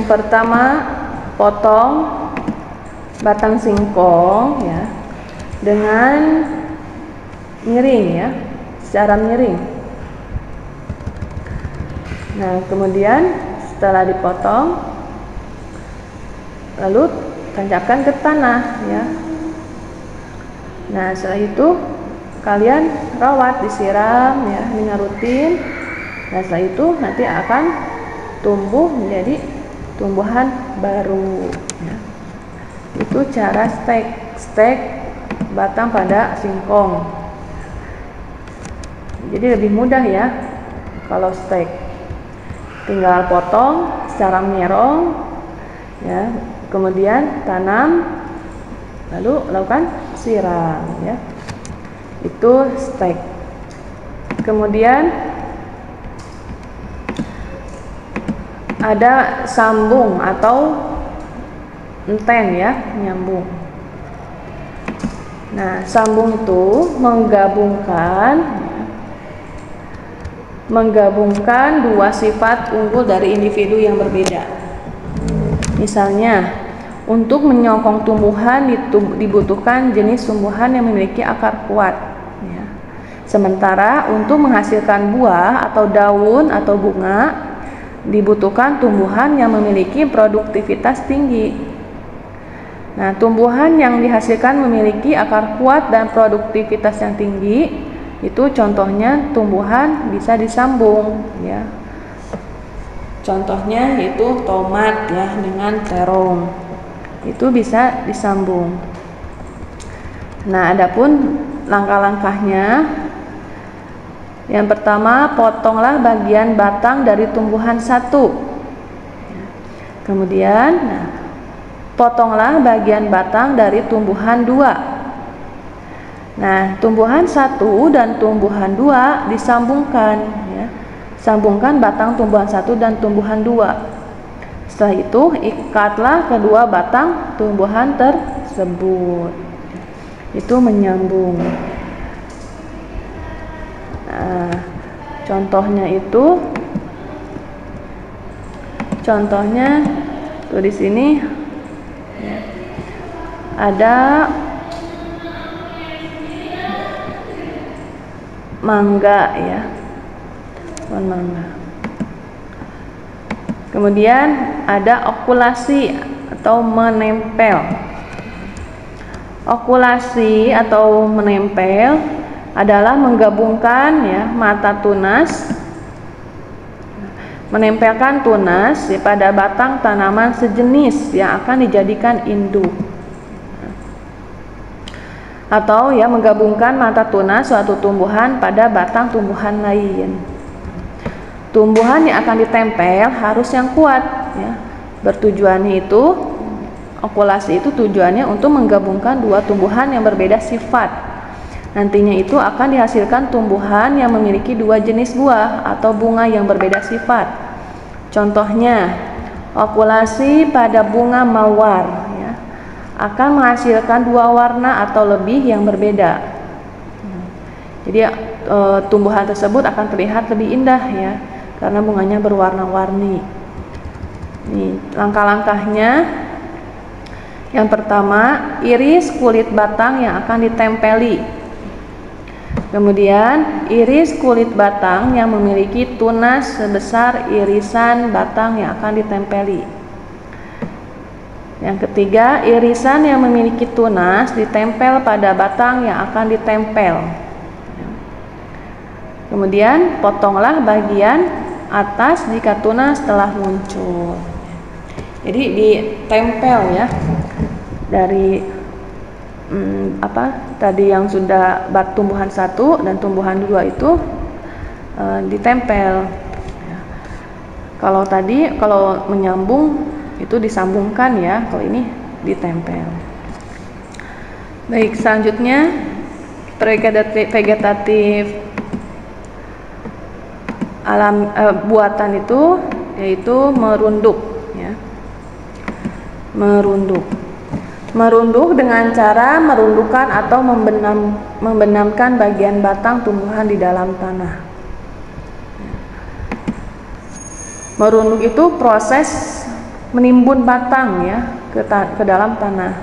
pertama potong batang singkong ya dengan miring ya, secara miring. Nah, kemudian setelah dipotong lalu tancapkan ke tanah ya. Nah, setelah itu kalian rawat, disiram ya dengan rutin. Nah, setelah itu nanti akan tumbuh menjadi tumbuhan baru ya. Itu cara stek batang pada singkong. Jadi lebih mudah ya kalau stek. Tinggal potong secara merong ya, kemudian tanam lalu lakukan siram ya. Itu stek. Kemudian ada sambung atau enten ya, nyambung. Nah, sambung itu menggabungkan dua sifat unggul dari individu yang berbeda. Misalnya, untuk menyokong tumbuhan dibutuhkan jenis tumbuhan yang memiliki akar kuat ya. Sementara untuk menghasilkan buah atau daun atau bunga dibutuhkan tumbuhan yang memiliki produktivitas tinggi. Nah, tumbuhan yang dihasilkan memiliki akar kuat dan produktivitas yang tinggi, itu contohnya tumbuhan bisa disambung ya. Contohnya yaitu tomat ya dengan terong. Itu bisa disambung. Nah, adapun langkah-langkahnya, yang pertama, potonglah bagian batang dari tumbuhan satu. Kemudian, potonglah bagian batang dari tumbuhan dua. Nah, tumbuhan satu dan tumbuhan dua disambungkan. Ya. Sambungkan batang tumbuhan satu dan tumbuhan dua. Setelah itu, ikatlah kedua batang tumbuhan tersebut. Itu menyambung. Nah, contohnya tuh di sini ada mangga ya, pohon mangga. Kemudian ada okulasi atau menempel. Okulasi atau menempel adalah menggabungkan ya mata tunas, menempelkan tunas ya, pada batang tanaman sejenis yang akan dijadikan induk, atau ya menggabungkan mata tunas suatu tumbuhan pada batang tumbuhan lain. Tumbuhan yang akan ditempel harus yang kuat ya. Bertujuannya itu, okulasi itu tujuannya untuk menggabungkan dua tumbuhan yang berbeda sifat. Nantinya itu akan dihasilkan tumbuhan yang memiliki dua jenis buah atau bunga yang berbeda sifat. Contohnya, okulasi pada bunga mawar ya, akan menghasilkan dua warna atau lebih yang berbeda. Jadi tumbuhan tersebut akan terlihat lebih indah ya, karena bunganya berwarna-warni. Nih, langkah-langkahnya. Yang pertama, iris kulit batang yang akan ditempeli. Kemudian, iris kulit batang yang memiliki tunas sebesar irisan batang yang akan ditempeli. Yang ketiga, irisan yang memiliki tunas ditempel pada batang yang akan ditempel. Kemudian, potonglah bagian atas jika tunas telah muncul. Jadi ditempel ya, dari tadi yang sudah tumbuhan satu dan tumbuhan dua itu ditempel. Kalau menyambung itu disambungkan ya, kalau ini ditempel. Baik, selanjutnya vegetatif alam buatan itu yaitu merunduk ya. Merunduk dengan cara merundukkan atau membenamkan bagian batang tumbuhan di dalam tanah. Merunduk itu proses menimbun batang ya ke dalam tanah.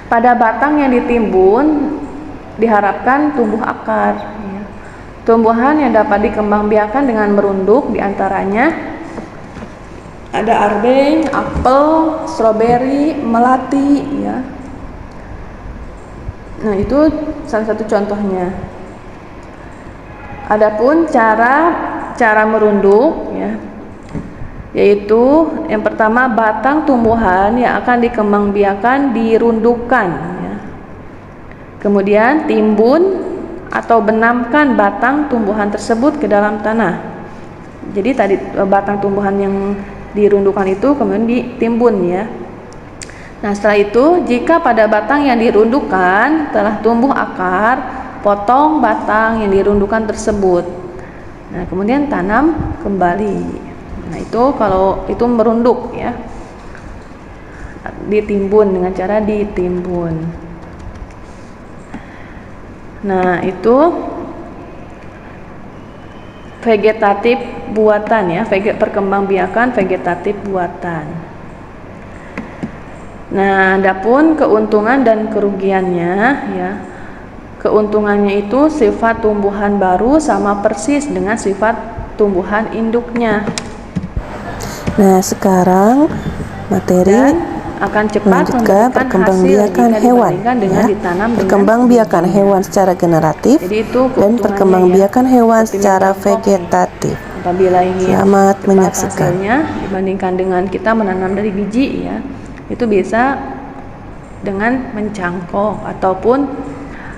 Pada batang yang ditimbun diharapkan tumbuh akar ya. Tumbuhan yang dapat dikembangbiakan dengan merunduk diantaranya ada arbeng, apel, stroberi, melati ya. Nah, itu salah satu contohnya. Adapun cara merunduk ya, yaitu yang pertama batang tumbuhan yang akan dikembangbiakan dirundukkan ya. Kemudian timbun atau benamkan batang tumbuhan tersebut ke dalam tanah. Jadi tadi batang tumbuhan yang dirundukkan itu kemudian ditimbun ya. Nah, setelah itu jika pada batang yang dirundukkan telah tumbuh akar, potong batang yang dirundukkan tersebut. Nah, kemudian tanam kembali. Nah, itu kalau itu merunduk ya. Ditimbun dengan cara ditimbun. Nah, itu vegetatif buatan ya, perkembangbiakan vegetatif buatan. Nah, adapun keuntungan dan kerugiannya ya. Keuntungannya itu sifat tumbuhan baru sama persis dengan sifat tumbuhan induknya. Nah, sekarang materi Dan akan cepat melanjutkan perkembangbiakan hewan ya. Perkembangbiakan hewan secara generatif dan perkembangbiakan hewan secara vegetatif. Apabila ingin Selamat cepat menyaksikan. hasilnya dibandingkan dengan kita menanam dari biji ya, itu bisa dengan mencangkok ataupun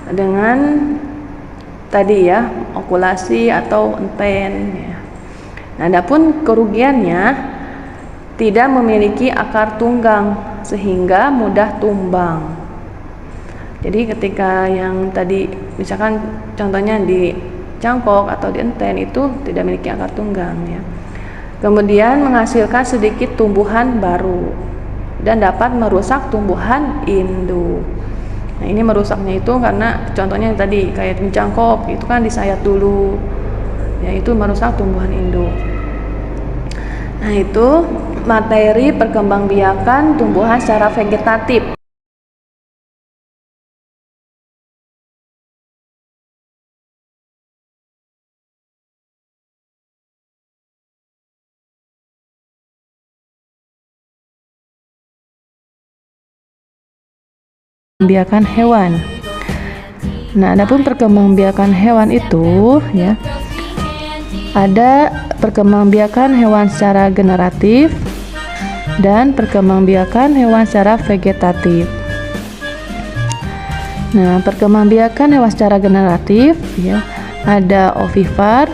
dengan tadi ya okulasi atau enten ya. Nah, adapun kerugiannya tidak memiliki akar tunggang sehingga mudah tumbang. Jadi ketika yang tadi misalkan contohnya di cangkok atau di enten itu tidak memiliki akar tunggang ya. Kemudian menghasilkan sedikit tumbuhan baru dan dapat merusak tumbuhan induk. Nah, ini merusaknya itu karena contohnya yang tadi kayak mencangkok itu kan disayat dulu. Ya, itu merusak tumbuhan induk. Nah, itu materi perkembangbiakan tumbuhan secara vegetatif. Perkembangbiakan hewan. Nah, adapun perkembangbiakan hewan itu ya, ada perkembangbiakan hewan secara generatif dan perkembangbiakan hewan secara vegetatif. Nah, perkembangbiakan hewan secara generatif ya, ada ovivar,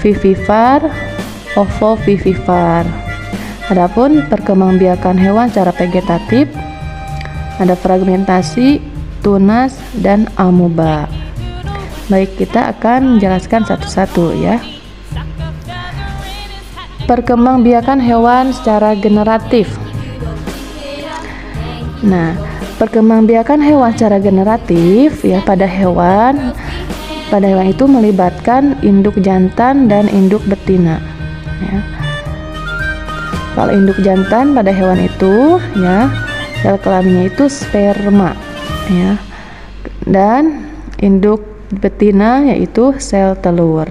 vivivar, ovovivivar. Adapun perkembangbiakan hewan secara vegetatif ada fragmentasi, tunas, dan amoeba. Baik, kita akan menjelaskan satu-satu ya. Perkembangbiakan hewan secara generatif. Nah, perkembangbiakan hewan secara generatif ya, pada hewan itu melibatkan induk jantan dan induk betina ya. Kalau induk jantan pada hewan itu ya, sel kelaminnya itu sperma ya, dan induk betina yaitu sel telur.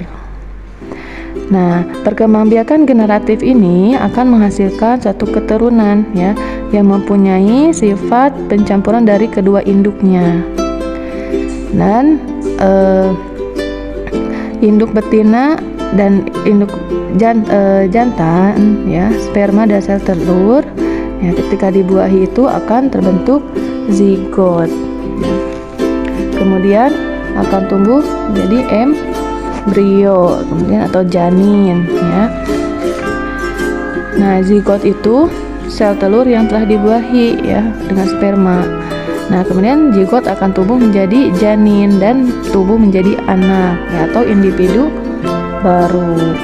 Nah, perkembangbiakan generatif ini akan menghasilkan satu keturunan ya, yang mempunyai sifat pencampuran dari kedua induknya. Dan induk betina dan induk jantan ya, sperma dan sel telur ya, ketika dibuahi itu akan terbentuk zigot ya. Kemudian akan tumbuh menjadi embrio kemudian atau janin ya. Nah, zigot itu sel telur yang telah dibuahi ya dengan sperma. Nah, kemudian zigot akan tumbuh menjadi janin dan tumbuh menjadi anak ya, atau individu baru.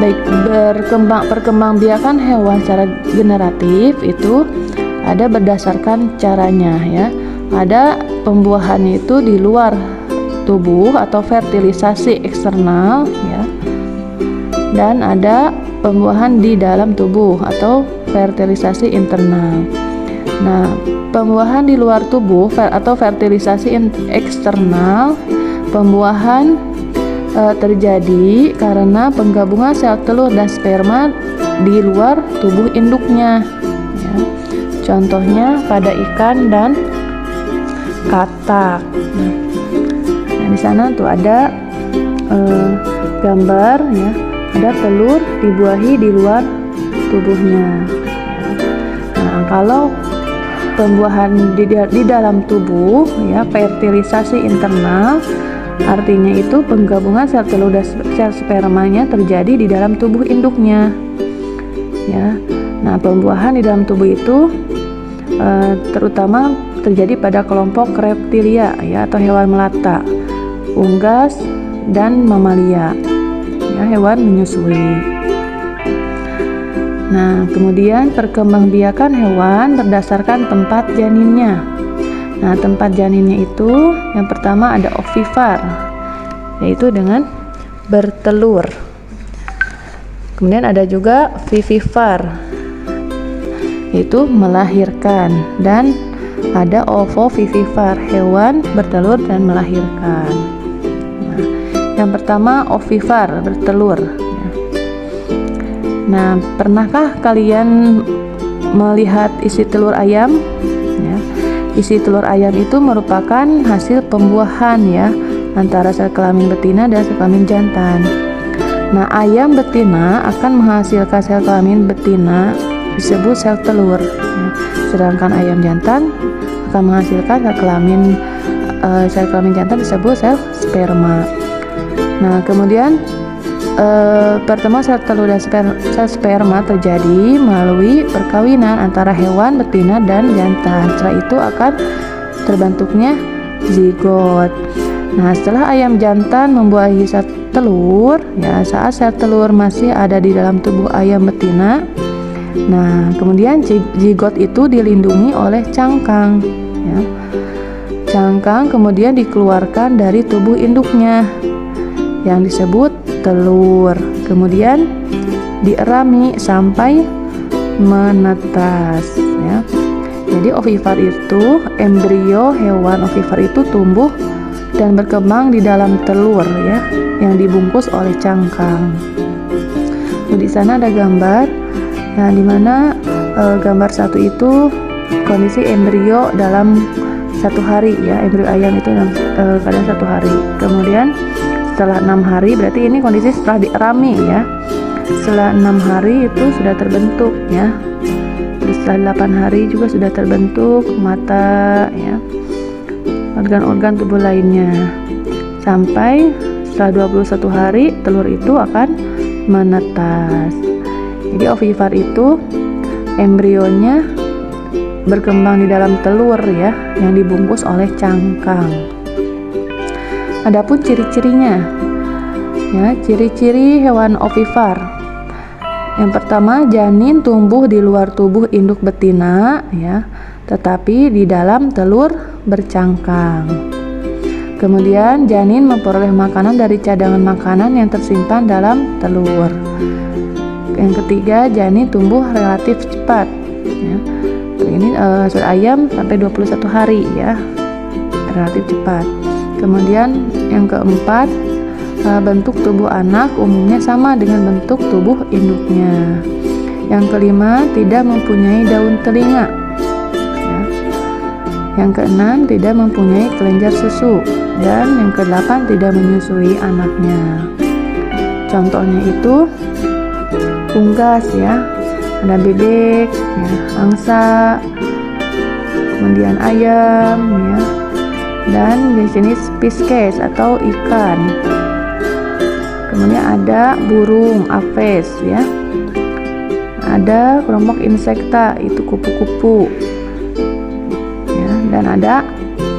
Baik, perkembangbiakan hewan secara generatif itu ada berdasarkan caranya ya. Ada pembuahan itu di luar tubuh atau fertilisasi eksternal ya. dan ada pembuahan di dalam tubuh atau fertilisasi internal. Nah, pembuahan di luar tubuh atau fertilisasi eksternal, pembuahan terjadi karena penggabungan sel telur dan sperma di luar tubuh induknya. Ya. Contohnya pada ikan dan katak. Nah, di sana tuh ada gambar ya, ada telur dibuahi di luar tubuhnya. Nah, kalau pembuahan di dalam tubuh ya, fertilisasi internal, artinya itu penggabungan sel telur dan sel spermanya terjadi di dalam tubuh induknya. Ya. Nah, pembuahan di dalam tubuh itu terutama terjadi pada kelompok reptilia ya, atau hewan melata, unggas dan mamalia. Ya, hewan menyusui. Nah, kemudian perkembangbiakan hewan berdasarkan tempat janinnya. Nah, tempat janinnya itu yang pertama ada ovipar, yaitu dengan bertelur. Kemudian ada juga vivipar, yaitu melahirkan, dan ada ovovivipar, hewan bertelur dan melahirkan. Nah, yang pertama ovipar, bertelur. Nah, pernahkah kalian melihat isi telur ayam? Ya, isi telur ayam itu merupakan hasil pembuahan ya, antara sel kelamin betina dan sel kelamin jantan. Nah, ayam betina akan menghasilkan sel kelamin betina disebut sel telur, ya. Sedangkan ayam jantan akan menghasilkan sel kelamin jantan disebut sel sperma. Nah, kemudian pertemuan sel telur dan sel sperma terjadi melalui perkawinan antara hewan betina dan jantan. Setelah itu akan terbentuknya zigot. Nah, setelah ayam jantan membuahi sel telur, ya, saat sel telur masih ada di dalam tubuh ayam betina, nah, kemudian zigot itu dilindungi oleh cangkang. Ya. Cangkang kemudian dikeluarkan dari tubuh induknya yang disebut telur, kemudian dierami sampai menetas. Ya. Jadi ovipar itu, embrio hewan ovipar itu tumbuh dan berkembang di dalam telur ya, yang dibungkus oleh cangkang. Nah, di sana ada gambar, nah, di mana gambar satu itu kondisi embrio dalam 1 hari ya, embrio ayam itu dalam keadaan 1 hari. Kemudian setelah 6 hari, berarti ini kondisi setelah dierami ya. Setelah 6 hari itu sudah terbentuk ya. Terus setelah 8 hari juga sudah terbentuk mata ya, organ-organ tubuh lainnya. Sampai setelah 21 hari telur itu akan menetas. Jadi ovipar itu embrionya berkembang di dalam telur ya, yang dibungkus oleh cangkang. Adapun ciri-cirinya, ya, ciri-ciri hewan ovipar. Yang pertama, janin tumbuh di luar tubuh induk betina, ya, tetapi di dalam telur bercangkang. Kemudian janin memperoleh makanan dari cadangan makanan yang tersimpan dalam telur. Yang ketiga, janin tumbuh relatif cepat. Ya. Ini telur ayam sampai 21 hari ya, relatif cepat. Kemudian yang keempat, bentuk tubuh anak umumnya sama dengan bentuk tubuh induknya. Yang kelima, tidak mempunyai daun telinga. Ya. Yang keenam, tidak mempunyai kelenjar susu. Dan yang kedelapan, tidak menyusui anaknya. Contohnya itu unggas ya, ada bebek, ya, angsa, kemudian ayam, ya, dan jenis pisces atau ikan. Kemudian ada burung, aves, ya. Ada kelompok insekta, itu kupu-kupu, ya, dan ada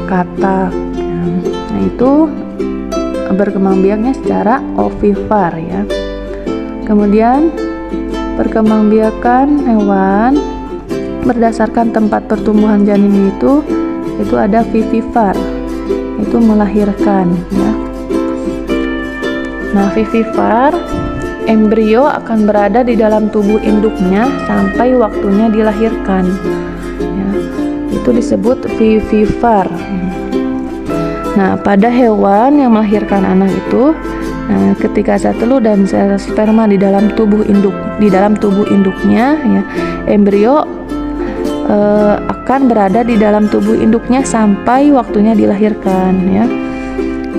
katak. Ya. Nah, itu berkembangbiaknya secara ovipar, ya. Kemudian perkembangbiakan hewan berdasarkan tempat pertumbuhan janin itu ada vivipar, itu melahirkan ya. Nah, vivipar embrio akan berada di dalam tubuh induknya sampai waktunya dilahirkan. Ya, itu disebut vivivar. Nah, pada hewan yang melahirkan anak itu, ketika sel telur dan sel sperma di dalam tubuh induknya, ya, embrio akan berada di dalam tubuh induknya sampai waktunya dilahirkan. Ya,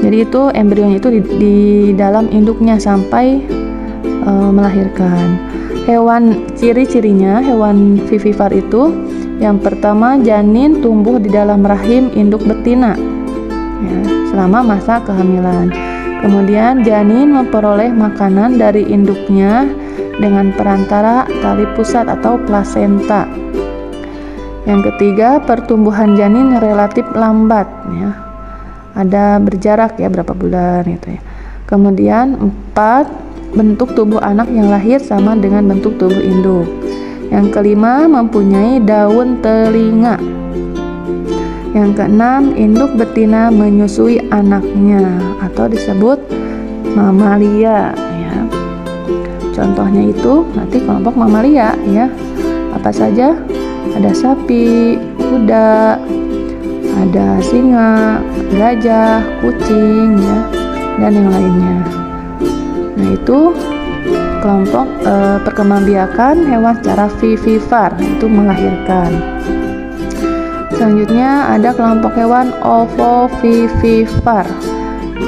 jadi itu embrionya itu di dalam induknya sampai melahirkan. Hewan ciri-cirinya, hewan vivivar itu, yang pertama, janin tumbuh di dalam rahim induk betina, ya, selama masa kehamilan. Kemudian janin memperoleh makanan dari induknya dengan perantara tali pusat atau plasenta. Yang ketiga, pertumbuhan janin relatif lambat, ya, ada berjarak ya berapa bulan gitu ya. Kemudian 4, bentuk tubuh anak yang lahir sama dengan bentuk tubuh induk. Yang kelima, mempunyai daun telinga. Yang keenam, induk betina menyusui anaknya atau disebut mamalia, ya. Contohnya itu nanti kelompok mamalia, ya. Apa saja? Ada sapi, kuda, ada singa, gajah, kucing, ya, dan yang lainnya. Nah, itu kelompok perkembangbiakan hewan secara vivivar, itu melahirkan. Selanjutnya ada kelompok hewan ovovivivar,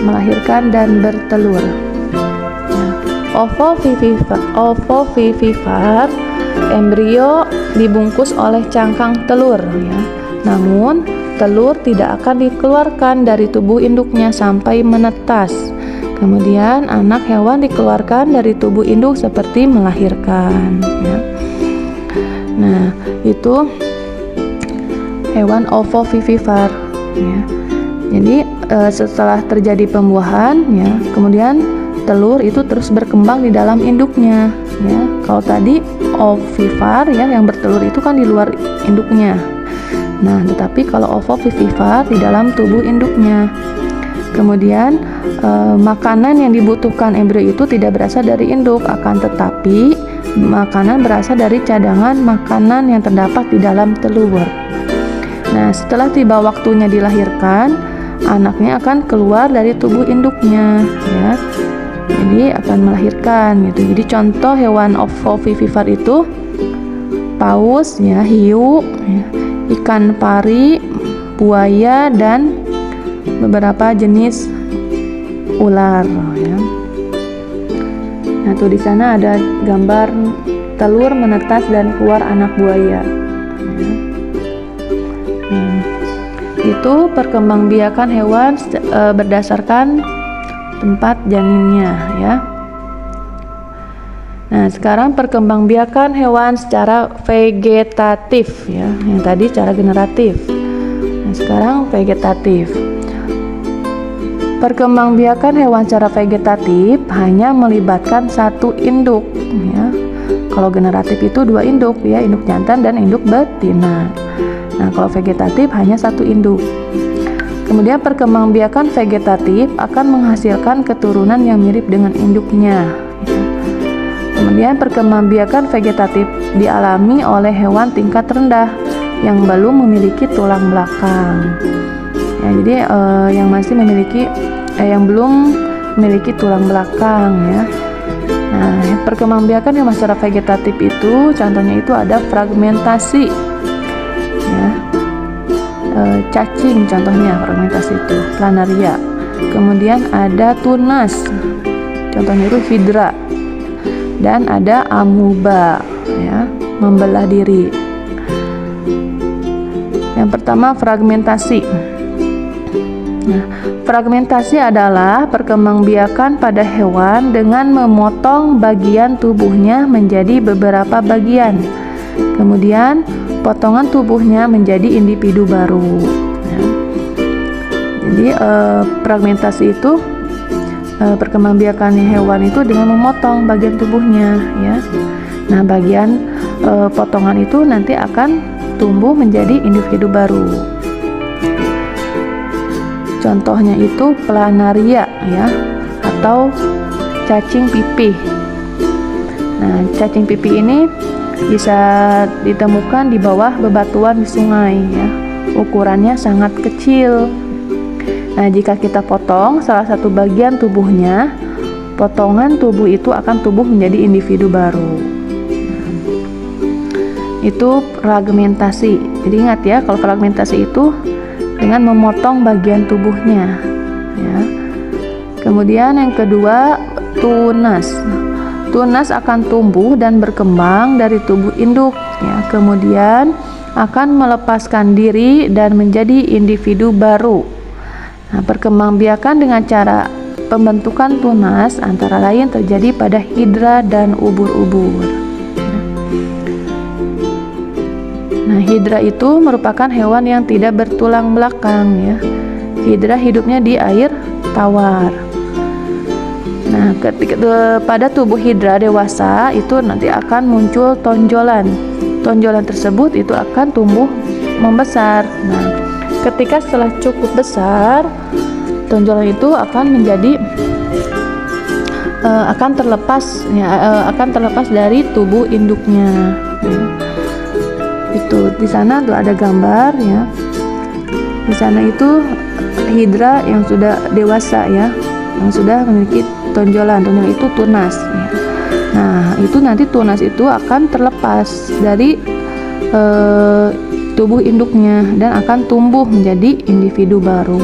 melahirkan dan bertelur. Nah, ovovivivar, embrio dibungkus oleh cangkang telur, ya. Namun telur tidak akan dikeluarkan dari tubuh induknya sampai menetas. Kemudian anak hewan dikeluarkan dari tubuh induk seperti melahirkan, ya. Nah, itu hewan ovovivivar, ya. Jadi setelah terjadi pembuahan, ya, kemudian telur itu terus berkembang di dalam induknya, ya. Kalau tadi ovivar, ya, yang bertelur itu kan di luar induknya. Nah, tetapi kalau ovovivivar di dalam tubuh induknya. Kemudian makanan yang dibutuhkan embrio itu tidak berasal dari induk, akan tetapi makanan berasal dari cadangan makanan yang terdapat di dalam telur. Nah, setelah tiba waktunya dilahirkan, anaknya akan keluar dari tubuh induknya, ya. Jadi akan melahirkan gitu. Jadi contoh hewan ovovivivar itu paus, ya, hiu, ya, ikan pari, buaya, dan beberapa jenis ular, ya. Nah, tuh di sana ada gambar telur menetas dan keluar anak buaya. Ya. Itu perkembangbiakan hewan berdasarkan tempat janinnya, ya. Nah, sekarang perkembangbiakan hewan secara vegetatif, ya. Yang tadi secara generatif. Nah, sekarang vegetatif. Perkembangbiakan hewan secara vegetatif hanya melibatkan satu induk, ya. Kalau generatif itu 2 induk, ya, induk jantan dan induk betina. Nah, kalau vegetatif hanya satu induk. Kemudian perkembangbiakan vegetatif akan menghasilkan keturunan yang mirip dengan induknya, ya. Kemudian perkembangbiakan vegetatif dialami oleh hewan tingkat rendah yang belum memiliki tulang belakang. Ya, jadi yang belum memiliki tulang belakang, ya. Nah, perkembangbiakan hewan secara vegetatif itu contohnya itu ada fragmentasi, ya. Cacing contohnya fragmentasi itu, planaria. Kemudian ada tunas, contohnya itu hidra. Dan ada amuba, ya, membelah diri. Yang pertama fragmentasi. Nah, fragmentasi adalah perkembangbiakan pada hewan dengan memotong bagian tubuhnya menjadi beberapa bagian. Kemudian potongan tubuhnya menjadi individu baru, ya. Jadi fragmentasi itu perkembangbiakan hewan itu dengan memotong bagian tubuhnya, ya. Nah, bagian potongan itu nanti akan tumbuh menjadi individu baru. Contohnya itu planaria, ya, atau cacing pipih. Nah, cacing pipih ini bisa ditemukan di bawah bebatuan di sungai ya. Ukurannya sangat kecil. Nah, jika kita potong salah satu bagian tubuhnya, potongan tubuh itu akan tumbuh menjadi individu baru. Itu fragmentasi. Jadi ingat ya, kalau fragmentasi itu dengan memotong bagian tubuhnya ya. Kemudian yang kedua, tunas. Tunas akan tumbuh dan berkembang dari tubuh induk ya. Kemudian akan melepaskan diri dan menjadi individu baru. Nah, perkembangbiakan dengan cara pembentukan tunas antara lain terjadi pada hidra dan ubur-ubur. Nah, hidra itu merupakan hewan yang tidak bertulang belakang ya. Hidra hidupnya di air tawar. Nah, ketika pada tubuh hidra dewasa itu nanti akan muncul tonjolan. Tonjolan tersebut itu akan tumbuh membesar. Nah, ketika setelah cukup besar, tonjolan itu akan menjadi akan terlepas dari tubuh induknya. Ya. Itu di sana tuh ada gambar ya. Di sana itu hidra yang sudah dewasa ya, yang sudah memiliki tonjolan itu tunas ya. Nah, itu nanti tunas itu akan terlepas dari tubuh induknya dan akan tumbuh menjadi individu baru.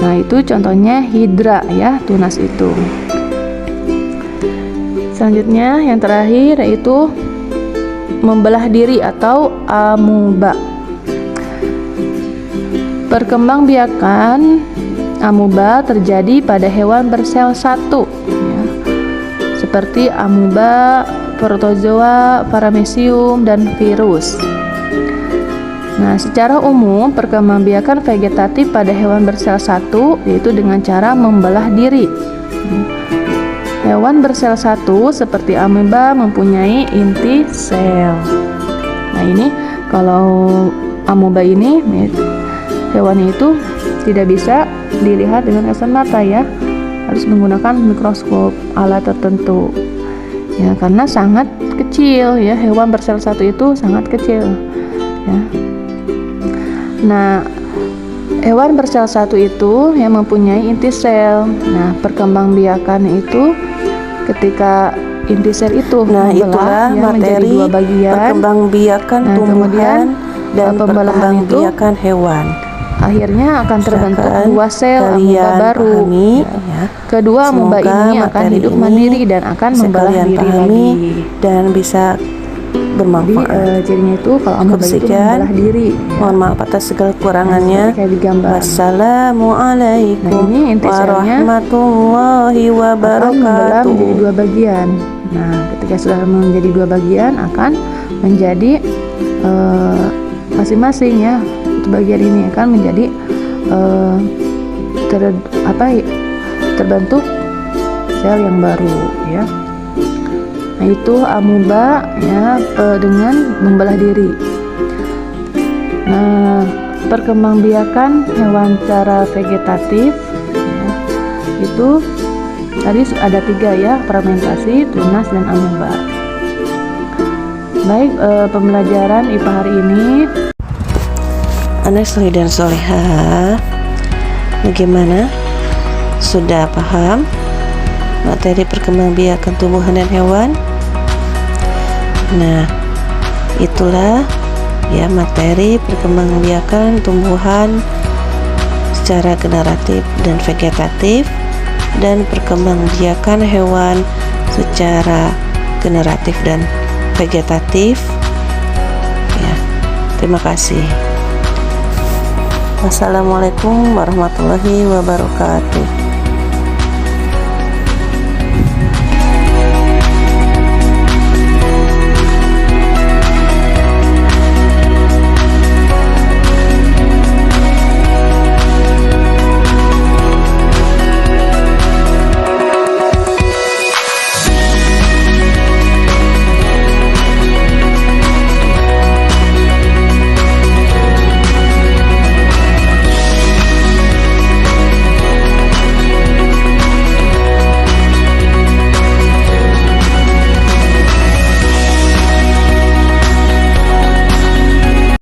Nah, itu contohnya hidra ya, tunas itu. Selanjutnya yang terakhir yaitu membelah diri atau amuba. Perkembangbiakan amuba terjadi pada hewan bersel satu ya, seperti amuba, protozoa, paramecium, dan virus. Nah, secara umum perkembangbiakan vegetatif pada hewan bersel satu yaitu dengan cara membelah diri. Hewan bersel satu seperti amuba mempunyai inti sel. Nah, ini kalau amuba ini hewan itu tidak bisa dilihat dengan kasat mata ya, harus menggunakan mikroskop alat tertentu ya, karena sangat kecil ya, hewan bersel satu itu sangat kecil ya. Nah, hewan bersel satu itu yang mempunyai inti sel. Nah, perkembangbiakan itu ketika inti sel itu itulah ya, materi dua bagian, perkembangbiakan tumbuhan dan perkembangbiakan hewan. Akhirnya akan terbentuk dua sel amuba baru. Ya. Kedua amuba ini akan hidup mandiri dan akan membelah diri lagi dan bisa bermanfaat. Jadinya itu kalau amuba itu membelah diri. Mohon maaf atas segala kekurangannya. Wassalamualaikum warahmatullahi wabarakatuh. Membelah menjadi dua bagian. Nah, ketika sudah menjadi dua bagian akan menjadi masing-masing ya. Bagian ini akan menjadi terbentuk sel yang baru ya. Nah, itu amuba ya, dengan membelah diri. Nah, perkembangbiakan hewan secara vegetatif ya, itu tadi ada 3 ya, fragmentasi, tunas, dan amuba. Baik, pembelajaran IPA hari ini. Anak soleh dan soleha, bagaimana? Sudah paham materi perkembangbiakan tumbuhan dan hewan? Nah, itulah ya materi perkembangbiakan tumbuhan secara generatif dan vegetatif, dan perkembangbiakan hewan secara generatif dan vegetatif ya. Terima kasih. Wassalamualaikum warahmatullahi wabarakatuh.